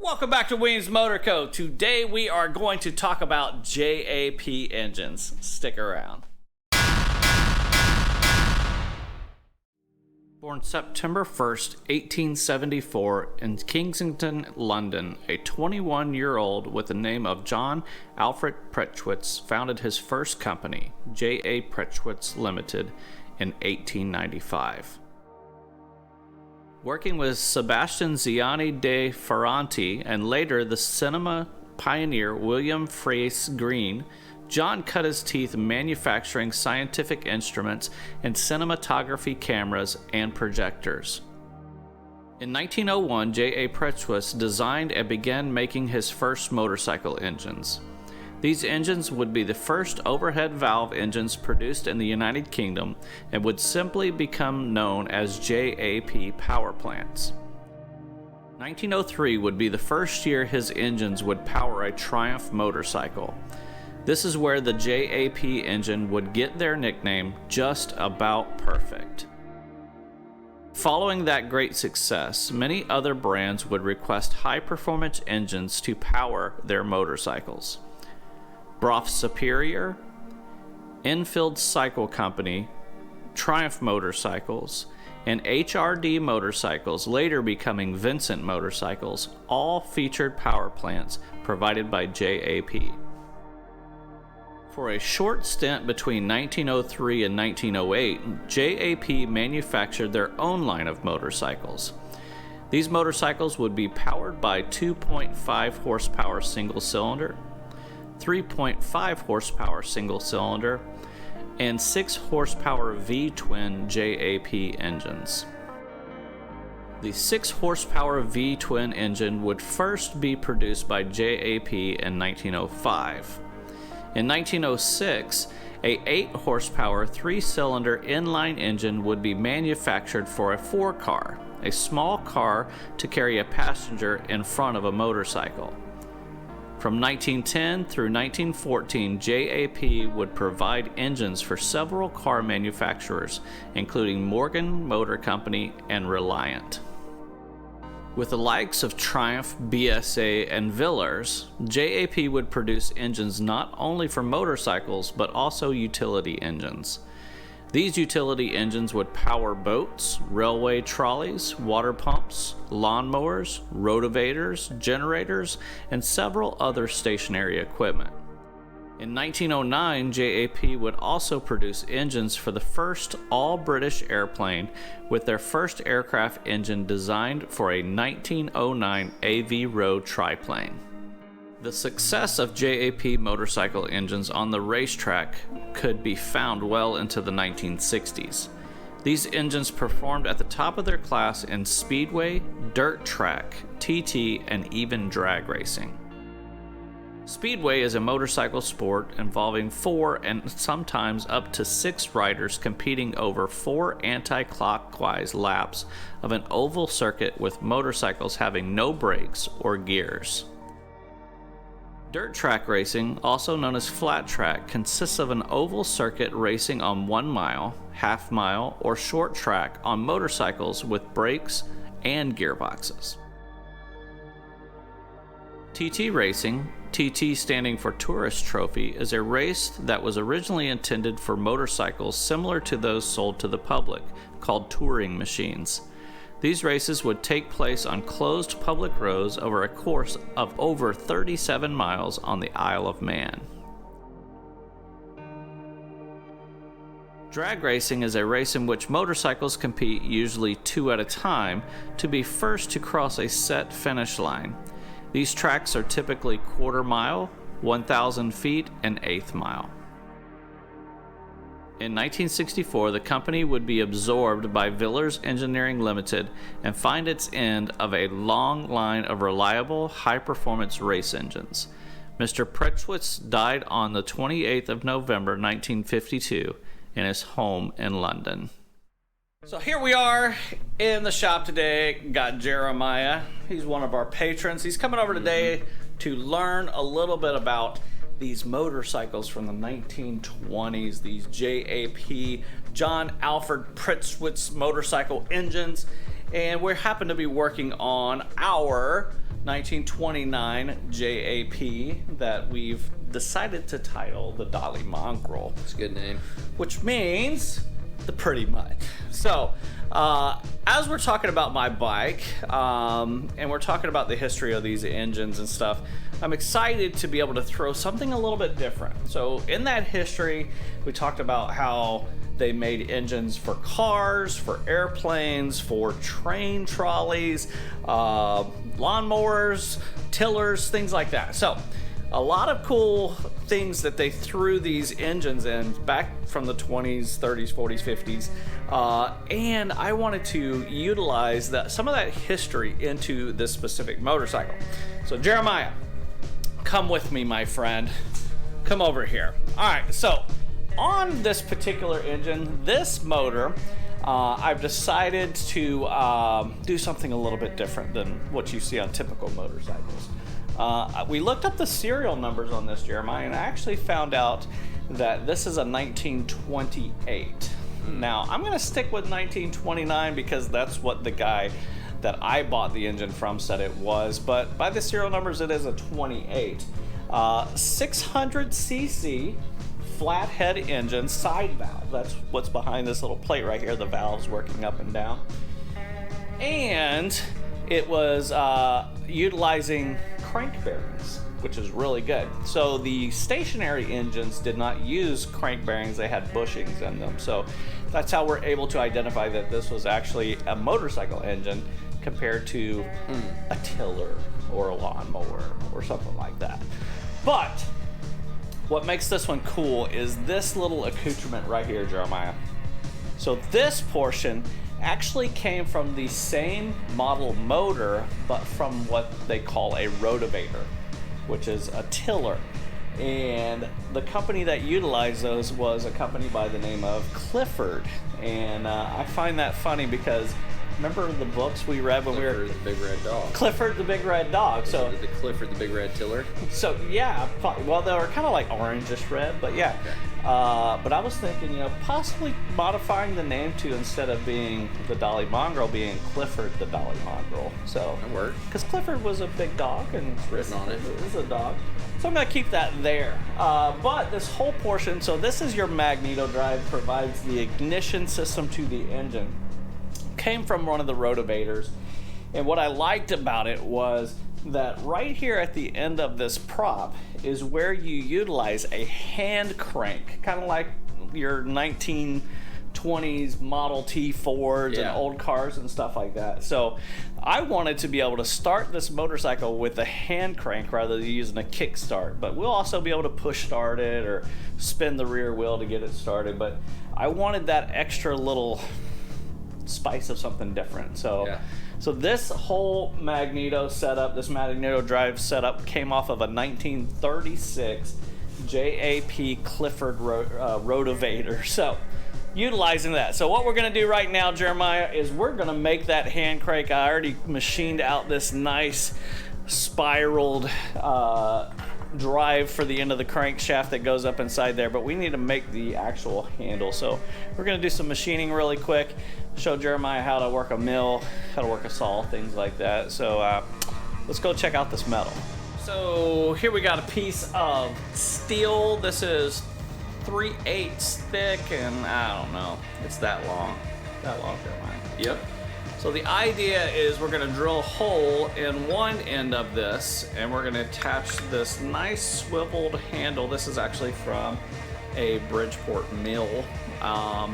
Welcome back to Weems Motor Co. Today we are going to talk about JAP engines. Stick around. Born September 1st, 1874 in Kensington, London, a 21-year-old with the name of John Alfred Prechtwitz founded his first company, J.A. Prechtwitz Limited, in 1895. Working with Sebastian Ziani de Ferranti and later the cinema pioneer William Fraser Green, John cut his teeth manufacturing scientific instruments and cinematography cameras and projectors. In 1901, J.A. Prechtwitz designed and began making his first motorcycle engines. These engines would be the first overhead valve engines produced in the United Kingdom and would simply become known as JAP power plants. 1903 would be the first year his engines would power a Triumph motorcycle. This is where the JAP engine would get their nickname, Just About Perfect. Following that great success, many other brands would request high-performance engines to power their motorcycles. Brough Superior, Enfield Cycle Company, Triumph Motorcycles, and HRD Motorcycles, later becoming Vincent Motorcycles, all featured power plants provided by JAP. For a short stint between 1903 and 1908, JAP manufactured their own line of motorcycles. These motorcycles would be powered by 2.5 horsepower single-cylinder, 3.5 horsepower single-cylinder, and 6 horsepower V-twin JAP engines. The 6 horsepower V-twin engine would first be produced by JAP in 1905. In 1906, a 8 horsepower 3-cylinder inline engine would be manufactured for a 4-car, a small car to carry a passenger in front of a motorcycle. From 1910 through 1914, JAP would provide engines for several car manufacturers, including Morgan Motor Company and Reliant. With the likes of Triumph, BSA, and Villars, JAP would produce engines not only for motorcycles but also utility engines. These utility engines would power boats, railway trolleys, water pumps, lawnmowers, rotavators, generators, and several other stationary equipment. In 1909, JAP would also produce engines for the first all-British airplane, with their first aircraft engine designed for a 1909 AV Road triplane. The success of JAP motorcycle engines on the racetrack could be found well into the 1960s. These engines performed at the top of their class in speedway, dirt track, TT, and even drag racing. Speedway is a motorcycle sport involving 4 and sometimes up to 6 riders competing over 4 anti-clockwise laps of an oval circuit with motorcycles having no brakes or gears. Dirt track racing, also known as flat track, consists of an oval circuit racing on 1 mile, half mile, or short track on motorcycles with brakes and gearboxes. TT racing, TT standing for Tourist Trophy, is a race that was originally intended for motorcycles similar to those sold to the public, called touring machines. These races would take place on closed public roads over a course of over 37 miles on the Isle of Man. Drag racing is a race in which motorcycles compete, usually 2 at a time, to be first to cross a set finish line. These tracks are typically quarter mile, 1,000 feet, and eighth mile. In 1964, the company would be absorbed by Villars Engineering Limited and find its end of a long line of reliable, high-performance race engines. Mr. Prechtwitz died on the 28th of November 1952 in his home in London. So here we are in the shop today. Got Jeremiah. He's one of our patrons. He's coming over today to learn a little bit about these motorcycles from the 1920s, these JAP, John Alfred Prechtwitz motorcycle engines. And we happen to be working on our 1929 JAP that we've decided to title the Dolly Mongrel. It's a good name. Which means the pretty mutt. So, as we're talking about my bike, and we're talking about the history of these engines and stuff, I'm excited to be able to throw something a little bit different. So in that history, we talked about how they made engines for cars, for airplanes, for train trolleys, lawnmowers, tillers, things like that. So a lot of cool things that they threw these engines in back from the 20s, 30s, 40s, 50s. And I wanted to utilize some of that history into this specific motorcycle. So Jeremiah, come with me, my friend. Come over here. All right, so on this particular engine, this motor, I've decided to do something a little bit different than what you see on typical motorcycles. We looked up the serial numbers on this, Jeremiah, and I actually found out that this is a 1928. Now, I'm going to stick with 1929 because that's what the guy that I bought the engine from said it was, but by the serial numbers, it is a 28. 600cc flathead engine, side valve. That's what's behind this little plate right here, the valves working up and down. And it was utilizing crank bearings, which is really good. So the stationary engines did not use crank bearings, they had bushings in them. So that's how we're able to identify that this was actually a motorcycle engine compared to a tiller or a lawnmower or something like that. But what makes this one cool is this little accoutrement right here, Jeremiah. So this portion actually came from the same model motor, but from what they call a rotavator, which is a tiller. And the company that utilized those was a company by the name of Clifford. And I find that funny because remember the books we read when Clifford the Big Red Dog. Clifford the Big Red Dog. So the Clifford the Big Red Tiller. So yeah, well they were kind of like orangish red, but yeah. Okay. But I was thinking, possibly modifying the name to, instead of being the Dolly Mongrel, being Clifford the Dolly Mongrel. So that worked. Because Clifford was a big dog and it's written on it. It is a dog. So I'm gonna keep that there. But this whole portion, so this is your magneto drive, provides the ignition system to the engine. Came from one of the rotavators, and what I liked about it was that right here at the end of this prop is where you utilize a hand crank, kind of like your 1920s Model T Fords and old cars and stuff like that. So I wanted to be able to start this motorcycle with a hand crank rather than using a kickstart, but we'll also be able to push start it or spin the rear wheel to get it started. But I wanted that extra little spice of something different. So this whole magneto setup, this magneto drive setup, came off of a 1936 JAP Clifford rotavator. So utilizing that. So what we're going to do right now, Jeremiah, is we're going to make that hand crank. I already machined out this nice spiraled drive for the end of the crankshaft that goes up inside there, but we need to make the actual handle. So we're going to do some machining really quick, show Jeremiah how to work a mill, how to work a saw, things like that. So let's go check out this metal. So here we got a piece of steel. This is 3/8 thick, and I don't know, it's that long, Jeremiah. Yep. So the idea is we're going to drill a hole in one end of this, and we're going to attach this nice swiveled handle. This is actually from a Bridgeport mill,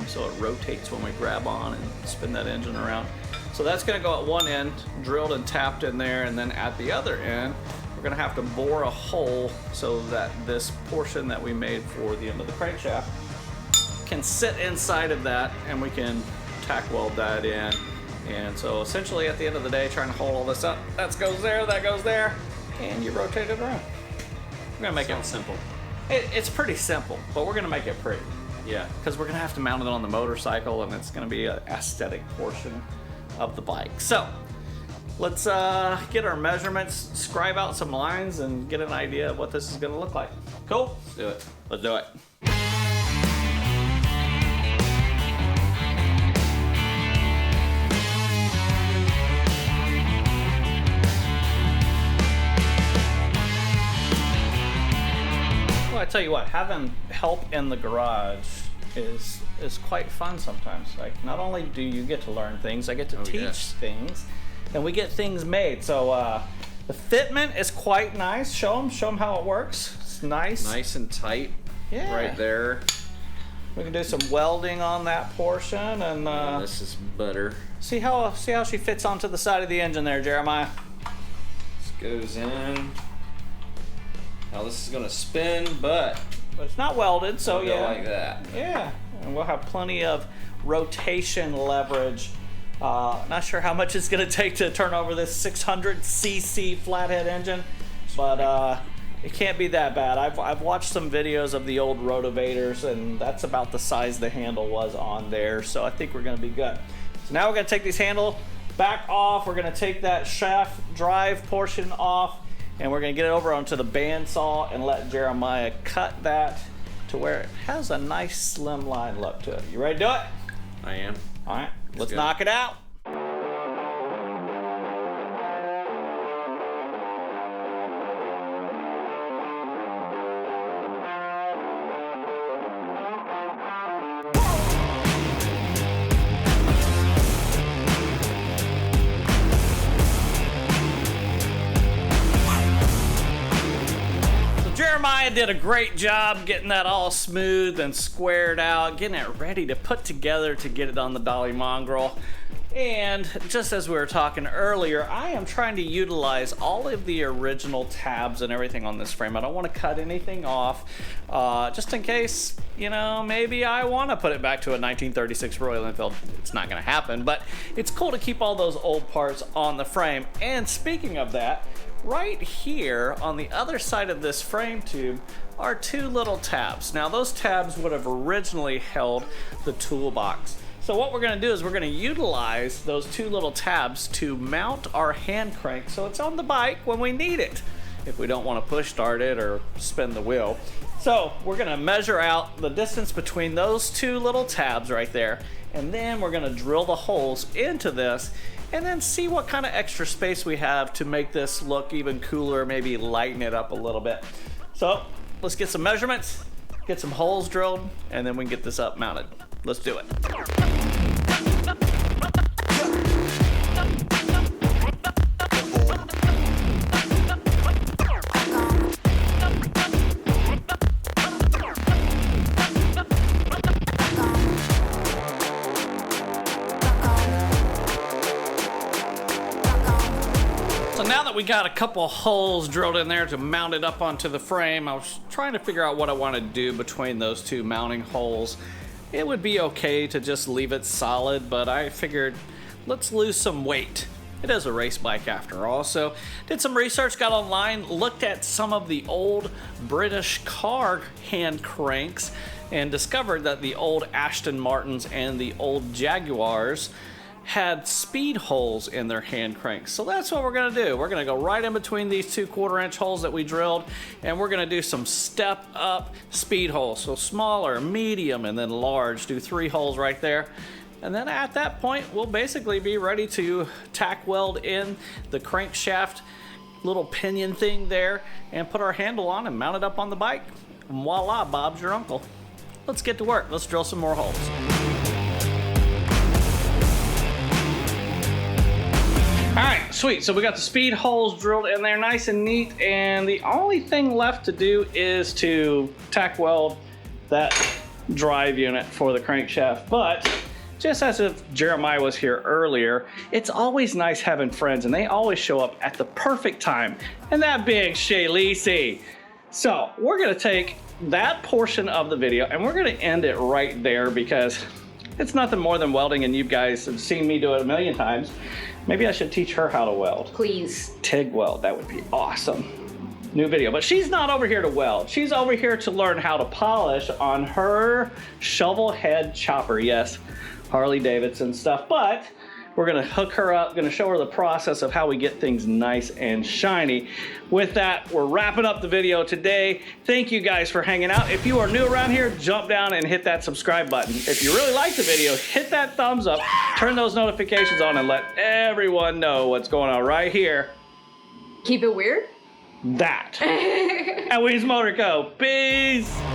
so it rotates when we grab on and spin that engine around. So that's going to go at one end, drilled and tapped in there, and then at the other end, we're going to have to bore a hole so that this portion that we made for the end of the crankshaft can sit inside of that, and we can tack weld that in. And so essentially at the end of the day, trying to hold all this up, that goes there, and you rotate it around. We're gonna make it simple. It's pretty simple, but we're gonna make it pretty. Yeah, because we're gonna have to mount it on the motorcycle, and it's gonna be an aesthetic portion of the bike. So let's get our measurements, scribe out some lines, and get an idea of what this is gonna look like. Cool? Let's do it. Let's do it. I tell you what, having help in the garage is quite fun sometimes. Like, not only do you get to learn things, I get to teach things, and we get things made. So the fitment is quite nice. Show them how it works. It's nice. Nice and tight. Yeah. Right there. We can do some welding on that portion, and this is better. See how she fits onto the side of the engine there, Jeremiah. This goes in. Now this is gonna spin, but it's not welded, so yeah, like that. Yeah, and we'll have plenty of rotation leverage. Not sure how much it's gonna take to turn over this 600cc flathead engine, but it can't be that bad. I've watched some videos of the old Rotovators, and that's about the size the handle was on there, so I think we're gonna be good. So now we're gonna take these handle back off. We're gonna take that shaft drive portion off, and we're gonna get it over onto the bandsaw and let Jeremiah cut that to where it has a nice slimline look to it. You ready to do it? I am. All right, let's knock it out. Jeremiah did a great job getting that all smooth and squared out, getting it ready to put together to get it on the Dolly Mongrel. And just as we were talking earlier, I am trying to utilize all of the original tabs and everything on this frame. I don't want to cut anything off, just in case, you know, maybe I want to put it back to a 1936 Royal Enfield. It's not going to happen, but it's cool to keep all those old parts on the frame. And speaking of that, right here on the other side of this frame tube are two little tabs. Now those tabs would have originally held the toolbox. So what we're going to do is we're going to utilize those two little tabs to mount our hand crank so it's on the bike when we need it, if we don't want to push start it or spin the wheel. So we're going to measure out the distance between those two little tabs right there, and then we're going to drill the holes into this and then see what kind of extra space we have to make this look even cooler, maybe lighten it up a little bit. So let's get some measurements, get some holes drilled, and then we can get this up mounted. Let's do it. So now that we got a couple holes drilled in there to mount it up onto the frame, I was trying to figure out what I want to do between those two mounting holes. It would be okay to just leave it solid, but I figured let's lose some weight. It is a race bike after all. So did some research, got online, looked at some of the old British car hand cranks, and discovered that the old Aston Martins and the old Jaguars had speed holes in their hand cranks. So that's what we're gonna do. We're gonna go right in between these two 1/4-inch holes that we drilled, and we're gonna do some step up speed holes. So smaller, medium, and then large. Do 3 holes right there. And then at that point, we'll basically be ready to tack weld in the crankshaft little pinion thing there and put our handle on and mount it up on the bike. And voila, Bob's your uncle. Let's get to work. Let's drill some more holes. Alright, sweet. So we got the speed holes drilled in there nice and neat, and the only thing left to do is to tack weld that drive unit for the crankshaft. But just as if Jeremiah was here earlier, it's always nice having friends, and they always show up at the perfect time, and that being Shay Lisi. So we're gonna take that portion of the video and we're gonna end it right there, because it's nothing more than welding, and you guys have seen me do it a million times. Maybe I should teach her how to weld. Please. TIG weld, that would be awesome. New video, but she's not over here to weld. She's over here to learn how to polish on her shovel head chopper. Yes, Harley Davidson stuff, but we're gonna hook her up, gonna show her the process of how we get things nice and shiny. With that, we're wrapping up the video today. Thank you guys for hanging out. If you are new around here, jump down and hit that subscribe button. If you really like the video, hit that thumbs up, turn those notifications on, and let everyone know what's going on right here. Keep it weird? that. At Weems Motor Co. Peace.